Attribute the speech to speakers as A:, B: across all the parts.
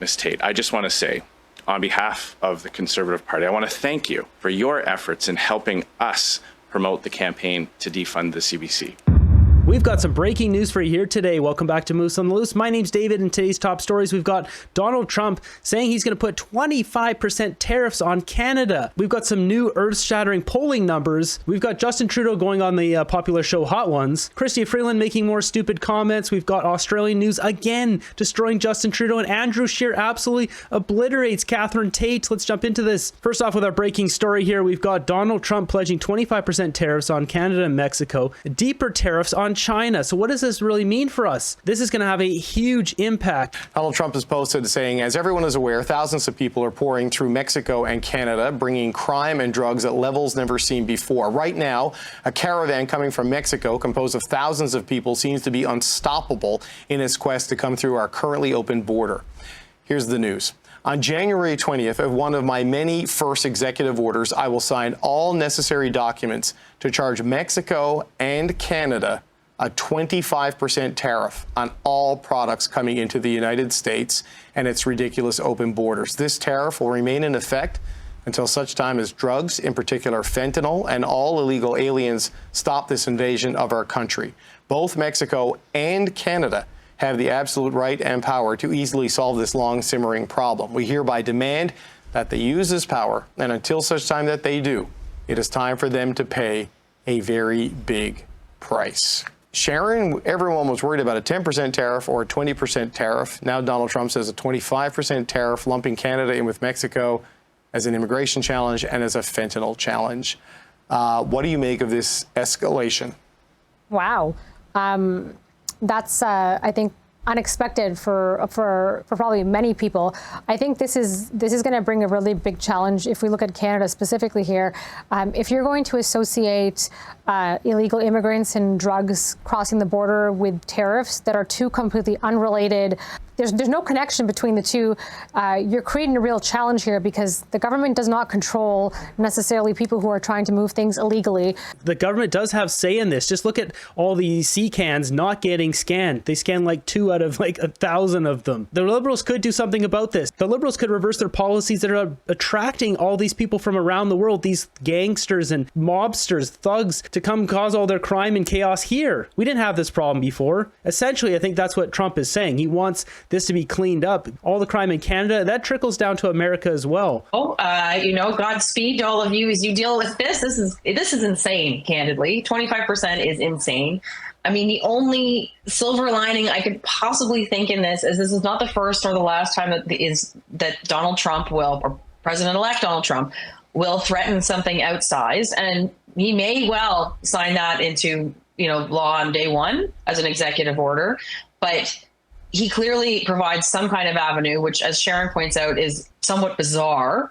A: Ms. Tate, I just want to say, on behalf of the Conservative Party, I want to thank you for your efforts in helping us promote the campaign to defund the CBC.
B: We've got some breaking news for you here today. Welcome back to Moose on the Loose. My name's David, and today's top stories, we've got Donald Trump saying he's going to put 25% tariffs on Canada. We've got some new earth-shattering polling numbers. We've got Justin Trudeau going on the popular show Hot Ones. Chrystia Freeland making more stupid comments. We've got Australian news again destroying Justin Trudeau, and Andrew Scheer absolutely obliterates Catherine Tate. Let's jump into this. First off, with our breaking story here, we've got Donald Trump pledging 25% tariffs on Canada and Mexico, deeper tariffs on China. So what does this really mean for us? This is going to have a huge impact.
C: Donald Trump has posted saying, as everyone is aware, thousands of people are pouring through Mexico and Canada, bringing crime and drugs at levels never seen before. Right now, a caravan coming from Mexico, composed of thousands of people, seems to be unstoppable in its quest to come through our currently open border. Here's the news. On January 20th, of one of my many first executive orders, I will sign all necessary documents to charge Mexico and Canada a 25% tariff on all products coming into the United States and its ridiculous open borders. This tariff will remain in effect until such time as drugs, in particular fentanyl, and all illegal aliens stop this invasion of our country. Both Mexico and Canada have the absolute right and power to easily solve this long simmering problem. We hereby demand that they use this power, and until such time that they do, it is time for them to pay a very big price. Sharon, everyone was worried about a 10% tariff or a 20% tariff. Now Donald Trump says a 25% tariff, lumping Canada in with Mexico as an immigration challenge and as a fentanyl challenge. What do you make of this escalation?
D: Wow. That's, I think, unexpected for probably many people. I think this is going to bring a really big challenge if we look at Canada specifically here. If you're going to associate illegal immigrants and drugs crossing the border with tariffs that are two completely unrelated, there's no connection between the two. You're creating a real challenge here because the government does not control necessarily people who are trying to move things illegally.
B: The government does have say in this. Just look at all the sea cans not getting scanned. They scan like 2 out of like 1,000 of them. The Liberals could do something about this. The Liberals could reverse their policies that are attracting all these people from around the world, these gangsters and mobsters, thugs, to come cause all their crime and chaos here. We didn't have this problem before. Essentially, I think that's what Trump is saying. He wants this to be cleaned up. All the crime in Canada, that trickles down to America as well.
E: Godspeed to all of you as you deal with this. This is insane, candidly. 25% is insane. I mean, the only silver lining I could possibly think in this is not the first or the last time that Donald Trump or President-elect Donald Trump will threaten something outsized, and he may well sign that into law on day one as an executive order, but he clearly provides some kind of avenue, which, as Sharon points out, is somewhat bizarre.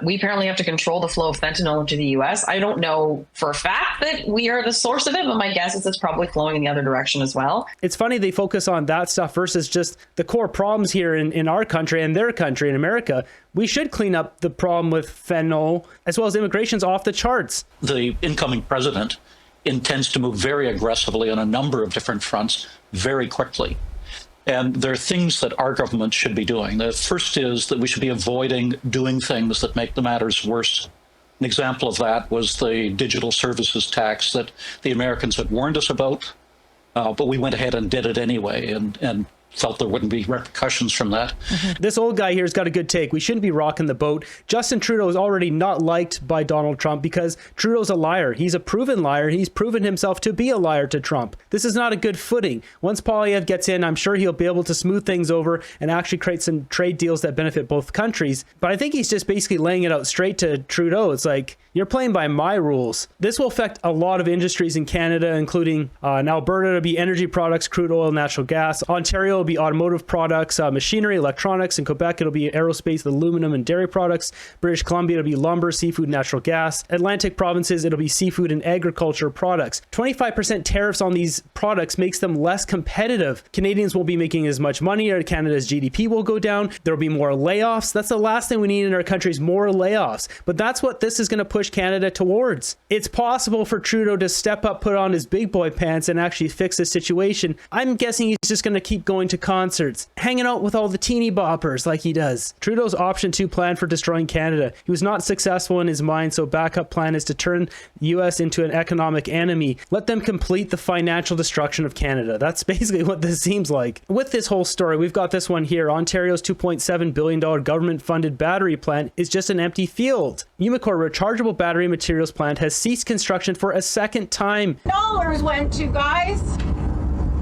E: We apparently have to control the flow of fentanyl into the U.S. I don't know for a fact that we are the source of it, but my guess is it's probably flowing in the other direction as well.
B: It's funny they focus on that stuff versus just the core problems here in our country and their country in America. We should clean up the problem with fentanyl as well as immigration's off the charts.
F: The incoming president intends to move very aggressively on a number of different fronts very quickly. And there are things that our government should be doing. The first is that we should be avoiding doing things that make the matters worse. An example of that was the digital services tax that the Americans had warned us about, but we went ahead and did it anyway and felt there wouldn't be repercussions from that.
B: This old guy here has got a good take. We shouldn't be rocking the boat. Justin Trudeau is already not liked by Donald Trump because Trudeau's a liar. He's a proven liar. He's proven himself to be a liar to Trump. This is not a good footing. Once Poilievre gets in, I'm sure he'll be able to smooth things over and actually create some trade deals that benefit both countries. But I think he's just basically laying it out straight to Trudeau. It's like, you're playing by my rules. This will affect a lot of industries in Canada, including in Alberta, it'll be energy products, crude oil, natural gas. Ontario will be automotive products, machinery, electronics. In Quebec, it'll be aerospace, aluminum, and dairy products. British Columbia, it'll be lumber, seafood, natural gas. Atlantic provinces, it'll be seafood and agriculture products. 25% tariffs on these products makes them less competitive. Canadians won't be making as much money, or Canada's GDP will go down. There'll be more layoffs. That's the last thing we need in our country is more layoffs. But that's what this is going to push Canada towards. It's possible for Trudeau to step up, put on his big boy pants, and actually fix the situation. I'm guessing he's just going to keep going to to concerts, hanging out with all the teeny boppers like he does. Trudeau's option 2 plan for destroying Canada. He was not successful in his mind, so backup plan is to turn the US into an economic enemy. Let them complete the financial destruction of Canada. That's basically what this seems like. With this whole story, we've got this one here. Ontario's $2.7 billion government-funded battery plant is just an empty field. Umicore rechargeable battery materials plant has ceased construction for a second time.
G: Dollars went to, guys.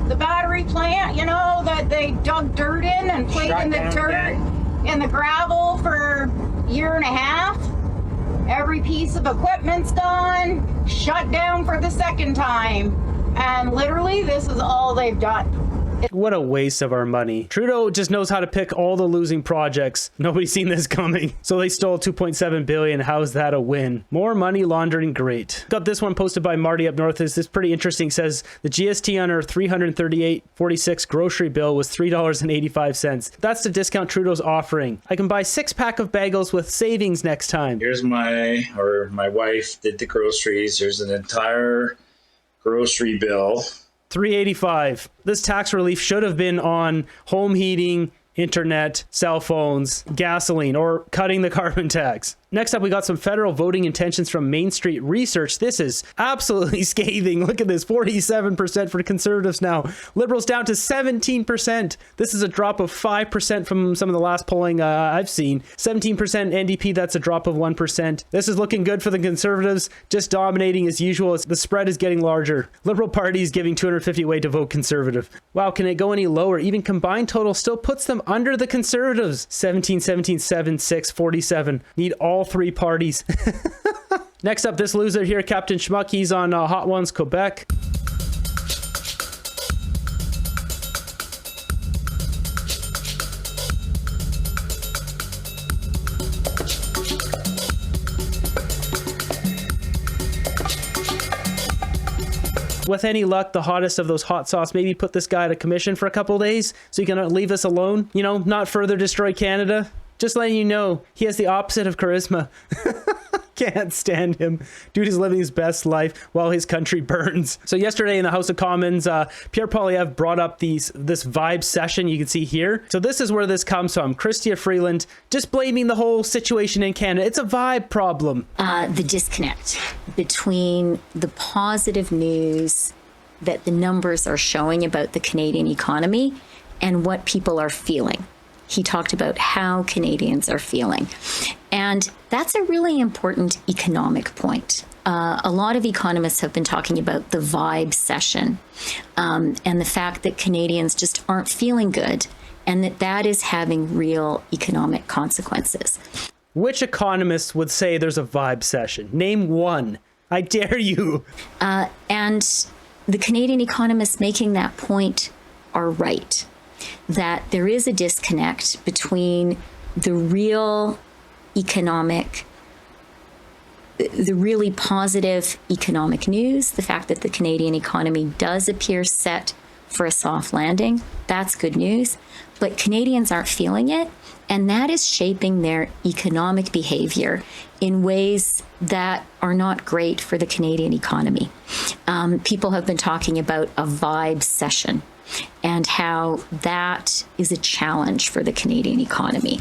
G: The battery plant, you know, that they dug dirt in and played in the dirt and the gravel for a year and a half. Every piece of equipment's gone, shut down for the second time. And literally, this is all they've done.
B: What a waste of our money. Trudeau just knows how to pick all the losing projects. Nobody's seen this coming. So they stole $2.7 billion. How's that a win? More money laundering, great. Got this one posted by Marty up north. This is pretty interesting. It says the GST on our $338.46 grocery bill was $3.85. That's the discount Trudeau's offering. I can buy 6-pack of bagels with savings next time.
H: Here's my wife did the groceries. There's an entire grocery bill.
B: $3.85. This tax relief should have been on home heating, internet, cell phones, gasoline, or cutting the carbon tax. Next up, we got some federal voting intentions from Main Street Research. This is absolutely scathing. Look at this, 47% for Conservatives now. Liberals down to 17%. This is a drop of 5% from some of the last polling I've seen. 17% NDP, that's a drop of 1%. This is looking good for the Conservatives, just dominating as usual. The spread is getting larger. Liberal Party is giving 250 away to vote Conservative. Wow, can it go any lower? Even combined total still puts them under the Conservatives. 17, 17, 7, 6, 47. Need all 3 parties. Next up, this loser here, Captain Schmuck. He's on Hot Ones Quebec. With any luck, the hottest of those hot sauce, maybe put this guy out of commission for a couple days so he can leave us alone. You know, not further destroy Canada. Just letting you know, he has the opposite of charisma. Can't stand him. Dude is living his best life while his country burns. So yesterday in the House of Commons, Pierre Poilievre brought up this vibe session you can see here. So this is where this comes from. Chrystia Freeland just blaming the whole situation in Canada. It's a vibe problem.
I: The disconnect between the positive news that the numbers are showing about the Canadian economy and what people are feeling. He talked about how Canadians are feeling. And that's a really important economic point. A lot of economists have been talking about the vibe session and the fact that Canadians just aren't feeling good and that is having real economic consequences.
B: Which economists would say there's a vibe session? Name one. I dare you.
I: And the Canadian economists making that point are right. That there is a disconnect between the real economic, the really positive economic news, the fact that the Canadian economy does appear set for a soft landing. That's good news. But Canadians aren't feeling it, and that is shaping their economic behavior in ways that are not great for the Canadian economy. People have been talking about a vibe session and how that is a challenge for the Canadian economy.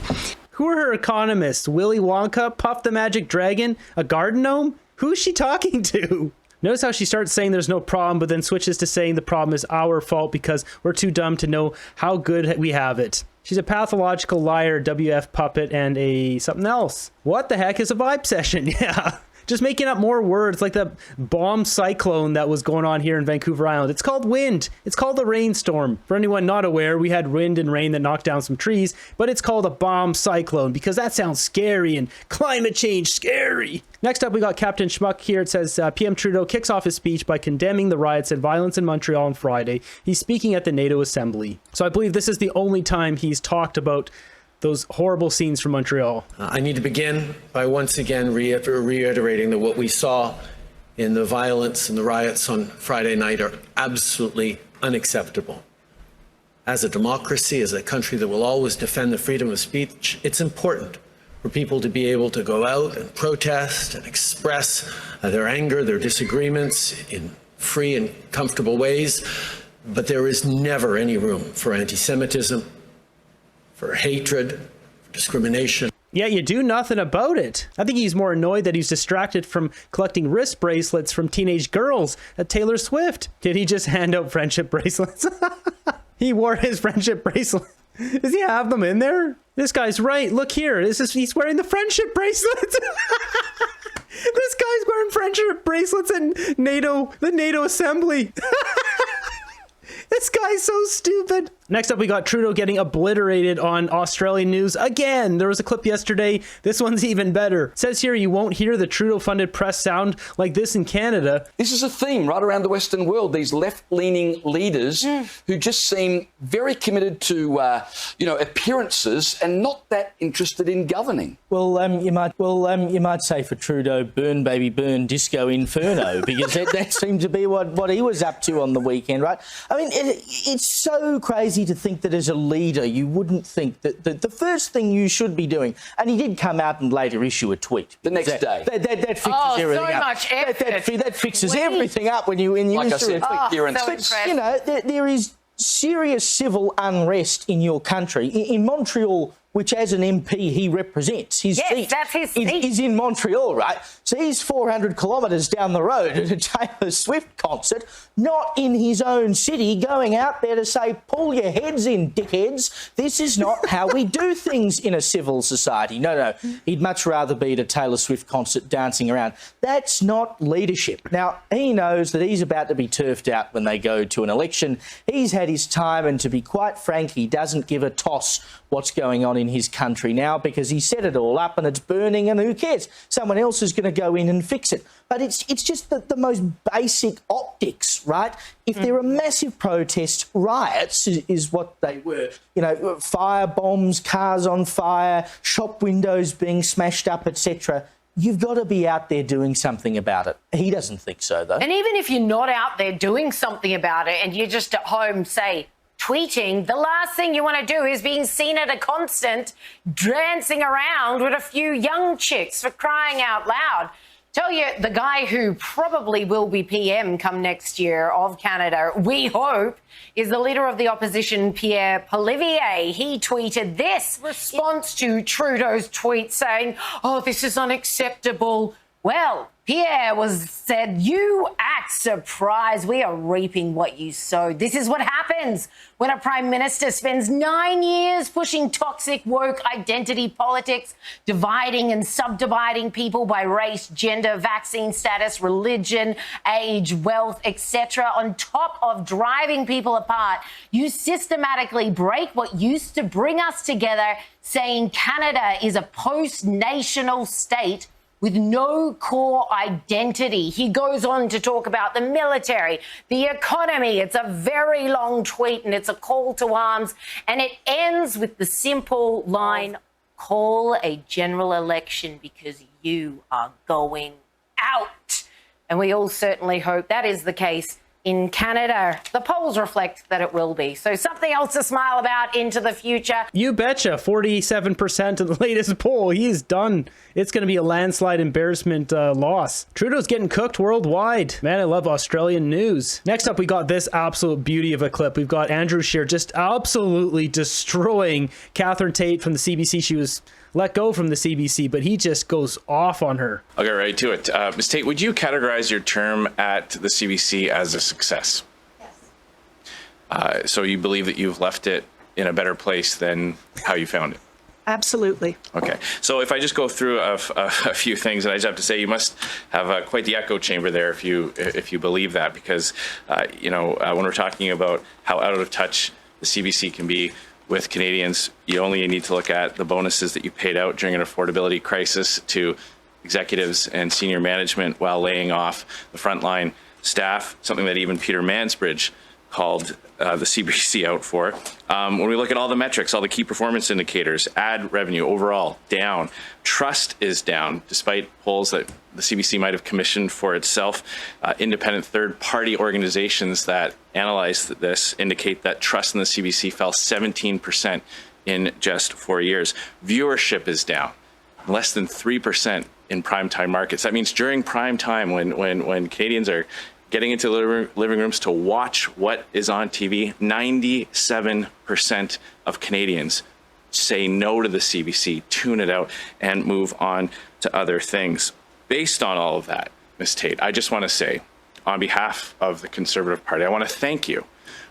B: Who are her economists? Willy Wonka, Puff the Magic Dragon, a garden gnome? Who's she talking to? Notice how she starts saying there's no problem, but then switches to saying the problem is our fault because we're too dumb to know how good we have it. She's a pathological liar, WF puppet, and a something else. What the heck is a vibe session? Yeah. Just making up more words like the bomb cyclone that was going on here in Vancouver Island. It's called wind. It's called a rainstorm. For anyone not aware, we had wind and rain that knocked down some trees, but it's called a bomb cyclone because that sounds scary and climate change scary. Next up, we got Captain Schmuck here. It says PM Trudeau kicks off his speech by condemning the riots and violence in Montreal on Friday. He's speaking at the NATO Assembly. So I believe this is the only time he's talked about those horrible scenes from Montreal.
J: I need to begin by once again reiterating that what we saw in the violence and the riots on Friday night are absolutely unacceptable. As a democracy, as a country that will always defend the freedom of speech, it's important for people to be able to go out and protest and express their anger, their disagreements in free and comfortable ways. But there is never any room for anti-Semitism, for hatred, for discrimination.
B: Yeah, you do nothing about it. I think he's more annoyed that he's distracted from collecting wrist bracelets from teenage girls at Taylor Swift. Did he just hand out friendship bracelets? He wore his friendship bracelet. Does he have them in there? This guy's right. Look here. He's wearing the friendship bracelets. This guy's wearing friendship bracelets in the NATO assembly. This guy's so stupid. Next up, we got Trudeau getting obliterated on Australian news again. There was a clip yesterday. This one's even better. It says here you won't hear the Trudeau-funded press sound like this in Canada.
K: This is a theme right around the Western world. These left-leaning leaders who just seem very committed to, appearances and not that interested in governing.
L: Well, you might say for Trudeau, burn baby burn, disco inferno, because that seemed to be what he was up to on the weekend, right? I mean, it's so crazy to think that as a leader, you wouldn't think that the first thing you should be doing, and he did come out and later issue a tweet.
K: The next day.
L: That fixes everything
G: so
L: up.
G: much effort.
L: That fixes everything up when you
K: like I said,
L: you know, there is serious civil unrest in your country. In Montreal, which as an MP he represents, his seat
G: that's his seat.
L: is in Montreal, right? So he's 400 kilometres down the road at a Taylor Swift concert, not in his own city, going out there to say, pull your heads in, dickheads. This is not how we do things in a civil society. No, he'd much rather be at a Taylor Swift concert dancing around. That's not leadership. Now, he knows that he's about to be turfed out when they go to an election. He's had his time, and to be quite frank, he doesn't give a toss what's going on in his country now, because he set it all up and it's burning, and who cares? Someone else is going to go in and fix it. But it's just the most basic optics, right? If there are massive protests, riots is what they were. You know, fire bombs, cars on fire, shop windows being smashed up, etc. You've got to be out there doing something about it. He doesn't think so, though.
M: And even if you're not out there doing something about it and you're just at home, say, tweeting, the last thing you want to do is being seen at a concert dancing around with a few young chicks, for crying out loud. Tell you, the guy who probably will be PM come next year of Canada, we hope, is the leader of the opposition, Pierre Poilievre. He tweeted this response to Trudeau's tweet saying, oh, this is unacceptable. Well, Pierre said, you act surprised. We are reaping what you sowed. This is what happens when a prime minister spends 9 years pushing toxic woke identity politics, dividing and subdividing people by race, gender, vaccine status, religion, age, wealth, etc. On top of driving people apart, you systematically break what used to bring us together, saying Canada is a post-national state with no core identity. He goes on to talk about the military, the economy. It's a very long tweet and it's a call to arms. And it ends with the simple line, call a general election because you are going out. And we all certainly hope that is the case in Canada. The polls reflect that it will be. So something else to smile about into the future.
B: You betcha. 47% of the latest poll. He's done. It's going to be a landslide embarrassment loss. Trudeau's getting cooked worldwide. Man, I love Australian news. Next up, we got this absolute beauty of a clip. We've got Andrew Scheer just absolutely destroying Catherine Tate from the CBC. She was let go from the CBC, but he just goes off on her.
A: I'll get right to it. Ms. Tate, would you categorize your term at the CBC as a success? Yes. So you believe that you've left it in a better place than how you found it?
N: Absolutely.
A: Okay. So if I just go through a few things, and I just have to say you must have quite the echo chamber there if you believe that, because, when we're talking about how out of touch the CBC can be with Canadians, you only need to look at the bonuses that you paid out during an affordability crisis to executives and senior management while laying off the frontline staff, something that even Peter Mansbridge called the CBC out for. When we look at all the metrics, all the key performance indicators, ad revenue overall down, trust is down, despite polls that the CBC might have commissioned for itself. Independent third-party organizations that analyze this indicate that trust in the CBC fell 17% in just 4 years. Viewership is down, less than 3% in primetime markets. That means during prime time, when Canadians are getting into living rooms to watch what is on TV. 97% of Canadians say no to the CBC, tune it out, and move on to other things. Based on all of that, Ms. Tate, I just want to say, on behalf of the Conservative Party, I want to thank you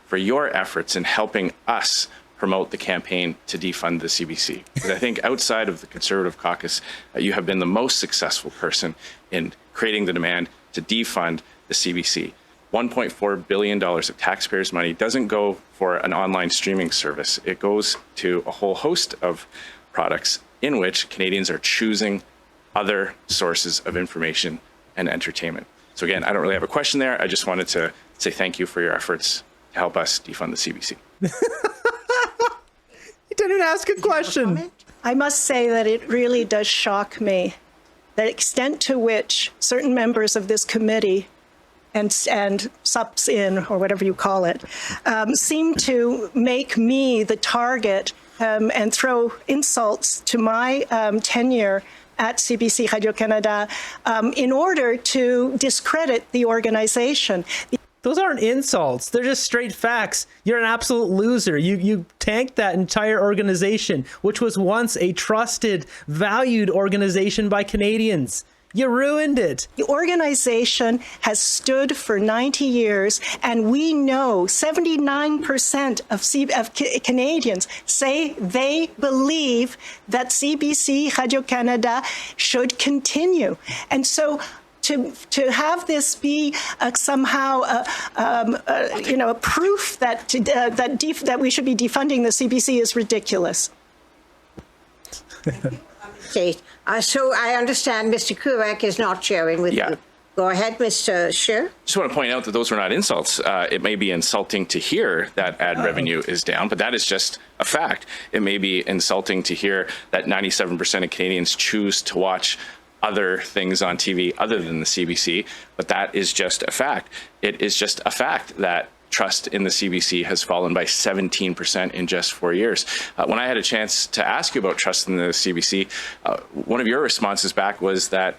A: for your efforts in helping us promote the campaign to defund the CBC. Because I think outside of the Conservative caucus, you have been the most successful person in creating the demand to defund the CBC. $1.4 billion of taxpayers' money doesn't go for an online streaming service. It goes to a whole host of products in which Canadians are choosing other sources of information and entertainment. So again, I don't really have a question there. I just wanted to say thank you for your efforts to help us defund the CBC.
B: He didn't ask a question.
N: I must say that it really does shock me the extent to which certain members of this committee and sups in, or whatever you call it, seem to make me the target and throw insults to my tenure at CBC Radio-Canada in order to discredit the organization.
B: Those aren't insults. They're just straight facts. You're an absolute loser. You tanked that entire organization, which was once a trusted, valued organization by Canadians. You ruined it.
N: The organization has stood for 90 years, and we know 79% of Canadians say they believe that CBC Radio-Canada should continue. And so to have this be somehow a proof that we should be defunding the CBC is ridiculous.
O: So I understand Mr. Cpac is not sharing with you. Go ahead, Mr. Scheer.
A: Just want to point out that those were not insults. It may be insulting to hear that ad revenue is down, but that is just a fact. It may be insulting to hear that 97% of Canadians choose to watch other things on TV other than the CBC, but that is just a fact. It is just a fact that trust in the CBC has fallen by 17% in just 4 years. When I had a chance to ask you about trust in the CBC, one of your responses back was that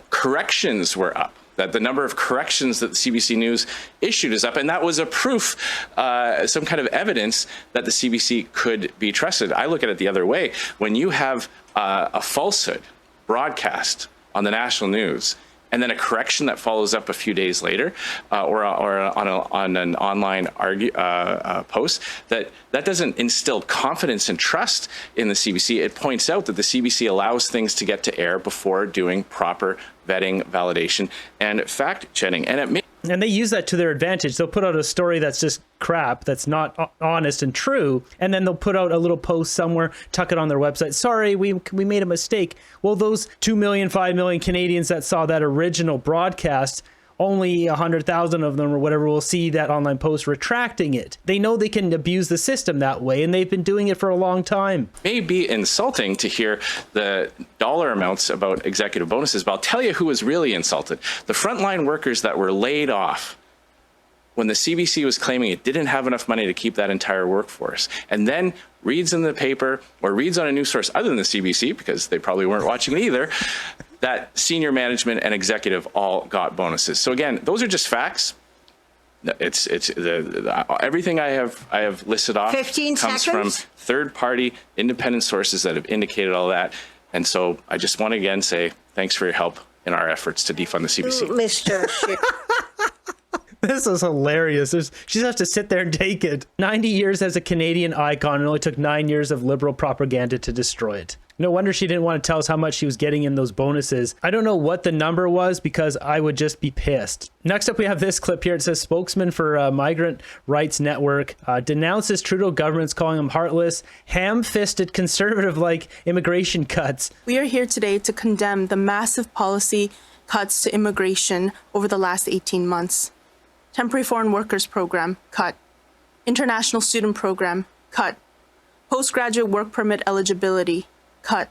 A: corrections were up, that the number of corrections that the CBC News issued is up, and that was a proof, some kind of evidence that the CBC could be trusted. I look at it the other way. When you have a falsehood broadcast on the national news, and then a correction that follows up a few days later, or on an online post, that doesn't instill confidence and trust in the CBC. It points out that the CBC allows things to get to air before doing proper vetting, validation, and fact-checking.
B: And they use that to their advantage. They'll put out a story that's just crap, that's not honest and true, and then they'll put out a little post somewhere, tuck it on their website. Sorry, we made a mistake. Well, those 2 million, 5 million Canadians that saw that original broadcast, only 100,000 of them or whatever will see that online post retracting it. They know they can abuse the system that way, and they've been doing it for a long time.
A: It may be insulting to hear the dollar amounts about executive bonuses, but I'll tell you who was really insulted. The frontline workers that were laid off when the CBC was claiming it didn't have enough money to keep that entire workforce, and then reads in the paper or reads on a news source other than the CBC, because they probably weren't watching it either, that senior management and executive all got bonuses. So again, those are just facts. It's everything I have listed off
O: 15
A: comes
O: seconds.
A: from third-party independent sources that have indicated all that. And so I just want to again say thanks for your help in our efforts to defund the CBC.
O: Mr. Scheer.
B: This is hilarious. She just has to sit there and take it. 90 years as a Canadian icon, it only took 9 years of liberal propaganda to destroy it. No wonder she didn't want to tell us how much she was getting in those bonuses. I don't know what the number was because I would just be pissed. Next up, we have this clip here. It says spokesman for Migrant Rights Network denounces Trudeau government's calling them heartless, ham-fisted, conservative-like immigration cuts.
P: We are here today to condemn the massive policy cuts to immigration over the last 18 months. Temporary Foreign Workers Program, cut. International Student Program, cut. Postgraduate Work Permit eligibility, cut.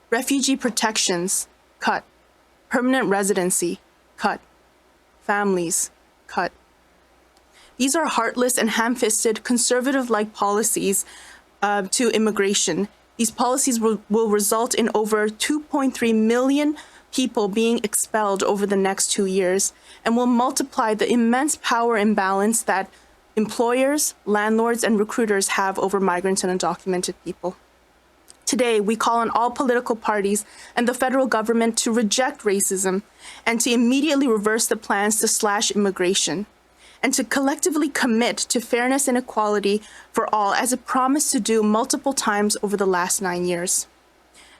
P: Refugee protections, cut. Permanent residency, cut. Families, cut. These are heartless and ham-fisted, conservative-like policies to immigration. These policies will result in over 2.3 million people being expelled over the next 2 years and will multiply the immense power imbalance that employers, landlords, and recruiters have over migrants and undocumented people. Today, we call on all political parties and the federal government to reject racism and to immediately reverse the plans to slash immigration, and to collectively commit to fairness and equality for all, as it promised to do multiple times over the last 9 years.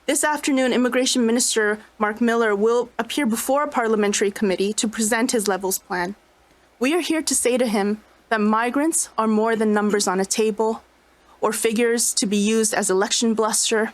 P: This afternoon, Immigration Minister Mark Miller will appear before a parliamentary committee to present his levels plan. We are here to say to him that migrants are more than numbers on a table, or figures to be used as election bluster,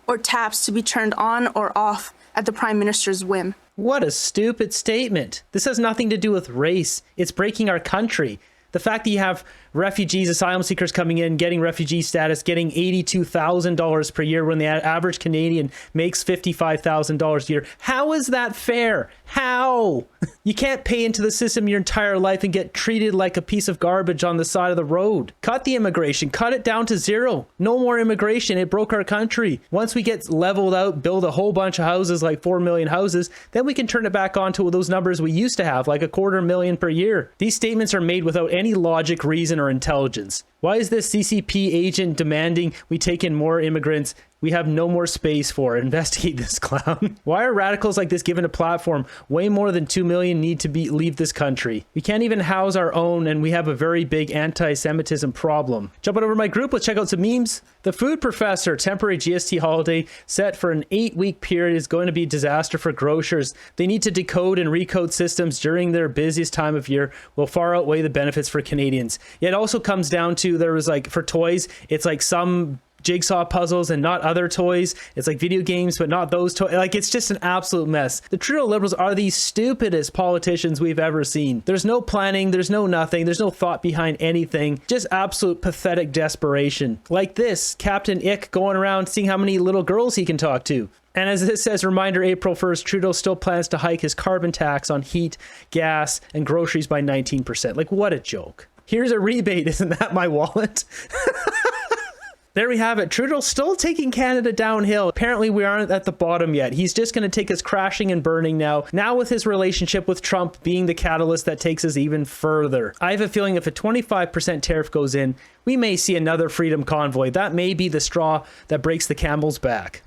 P: or taps to be turned on or off at the Prime Minister's whim.
B: What a stupid statement. This has nothing to do with race. It's breaking our country. The fact that you have refugees, asylum seekers coming in, getting refugee status, getting $82,000 per year when the average Canadian makes $55,000 a year. How is that fair? How? You can't pay into the system your entire life and get treated like a piece of garbage on the side of the road. Cut the immigration. Cut it down to zero. No more immigration. It broke our country. Once we get leveled out, build a whole bunch of houses, like 4 million houses, then we can turn it back on to those numbers we used to have, like 250,000 per year. These statements are made without any logic, reason, or intelligence. Why is this CCP agent demanding we take in more immigrants we have no more space for? Investigate this clown. Why are radicals like this given a platform? Way more than 2 million need to leave this country. We can't even house our own, and we have a very big anti-Semitism problem. Jump on over to my group. Let's check out some memes. The food professor, temporary GST holiday set for an 8-week period, is going to be a disaster for grocers. They need to decode and recode systems during their busiest time of year will far outweigh the benefits for Canadians. Yet it also comes down to, there was like, for toys, it's like some jigsaw puzzles and not other toys. It's like video games, but not those toys. Like, it's just an absolute mess. The Trudeau Liberals are the stupidest politicians we've ever seen. There's no planning. There's no nothing. There's no thought behind anything. Just absolute pathetic desperation. Like this, Captain Ick going around seeing how many little girls he can talk to. And as this says, reminder, April 1st, Trudeau still plans to hike his carbon tax on heat, gas, and groceries by 19%. Like, what a joke. Here's a rebate. Isn't that my wallet? There we have it. Trudeau's still taking Canada downhill. Apparently, we aren't at the bottom yet. He's just going to take us crashing and burning now. Now with his relationship with Trump being the catalyst that takes us even further. I have a feeling if a 25% tariff goes in, we may see another freedom convoy. That may be the straw that breaks the camel's back.